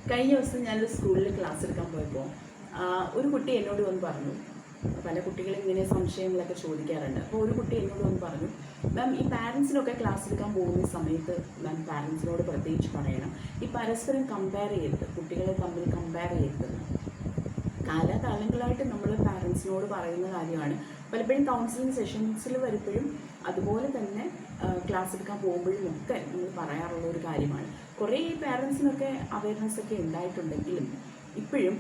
കഴിഞ്ഞ ദിവസം ഞാനൊരു സ്കൂളിൽ ക്ലാസ് എടുക്കാൻ പോയപ്പോൾ ഒരു കുട്ടി എന്നോട് വന്ന് പറഞ്ഞു. പല കുട്ടികളും ഇങ്ങനെ സംശയങ്ങളൊക്കെ ചോദിക്കാറുണ്ട്. അപ്പോൾ ഒരു കുട്ടി എന്നോട് വന്ന് പറഞ്ഞു, മാം ഈ പാരൻസിനൊക്കെ ക്ലാസ് എടുക്കാൻ പോകുന്ന സമയത്ത് മാം പാരൻസിനോട് പ്രത്യേകിച്ച് പറയണം, ഈ പരസ്പരം കമ്പയർ ചെയ്യരുത്, കുട്ടികളെ തമ്മിൽ കമ്പയർ ചെയ്യരുതെന്ന്. കാലാകാലങ്ങളായിട്ട് നമ്മൾ പാരൻസിനോട് പറയുന്ന കാര്യമാണ്. പലപ്പോഴും കൗൺസിലിംഗ് സെഷൻസിൽ വരുമ്പോഴും അതുപോലെ തന്നെ ക്ലാസ് എടുക്കാൻ പോകുമ്പോഴും ഒക്കെ നമ്മൾ പറയാറുള്ള ഒരു കാര്യമാണ്. കുറേ പാരൻസിനൊക്കെ അവയർനെസ് ഒക്കെ ഉണ്ടായിട്ടുണ്ടെങ്കിലും ഇപ്പോഴും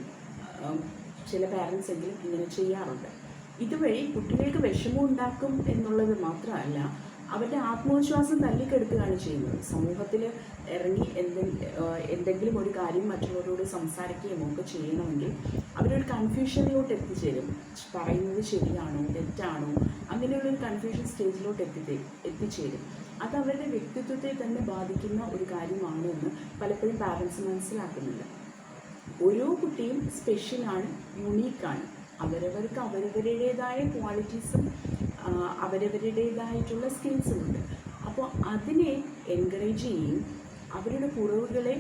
ചില പാരൻസ് എങ്കിലും ഇങ്ങനെ ചെയ്യാറുണ്ട്. ഇതുവഴി കുട്ടികൾക്ക് വിഷമം ഉണ്ടാക്കും എന്നുള്ളത് മാത്രമല്ല, അവരുടെ ആത്മവിശ്വാസം തല്ലിക്കെടുത്തുകയാണ് ചെയ്യുന്നത്. സമൂഹത്തിൽ ഇറങ്ങി എന്തെങ്കിലും ഒരു കാര്യം മറ്റുള്ളവരോട് സംസാരിക്കുകയും ഒക്കെ ചെയ്യണമെങ്കിൽ അവരൊരു കൺഫ്യൂഷനിലോട്ട് എത്തിച്ചേരും. പറയുന്നത് ശരിയാണോ തെറ്റാണോ അങ്ങനെയുള്ളൊരു കൺഫ്യൂഷൻ സ്റ്റേജിലോട്ട് എത്തിച്ചേരും. അത് അവരുടെ വ്യക്തിത്വത്തെ തന്നെ ബാധിക്കുന്ന ഒരു കാര്യമാണ് എന്ന് പലപ്പോഴും പാരൻസ് മനസ്സിലാക്കുന്നില്ല. ഓരോ കുട്ടിയും സ്പെഷ്യലാണ്, യുണീക്കാണ്. അവരവർക്ക് അവരവരുടേതായ ക്വാളിറ്റീസും അവരവരുടേതായിട്ടുള്ള സ്കിൽസും ഉണ്ട്. അപ്പോൾ അതിനെ എൻകറേജ് ചെയ്യുകയും അവരുടെ കുറവുകളെ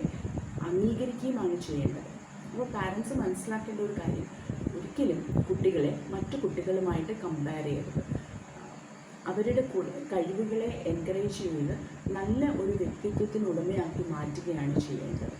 അംഗീകരിക്കുകയുമാണ് ചെയ്യേണ്ടത്. അപ്പോൾ പാരൻസ് മനസ്സിലാക്കേണ്ട ഒരു കാര്യം, ഒരിക്കലും കുട്ടികളെ മറ്റു കുട്ടികളുമായിട്ട് കമ്പയർ ചെയ്യരുത്. അവരുടെ കഴിവുകളെ എൻകറേജ് ചെയ്ത് നല്ല ഒരു വ്യക്തിത്വത്തിനുടമയാക്കി മാറ്റുകയാണ് ചെയ്യേണ്ടത്.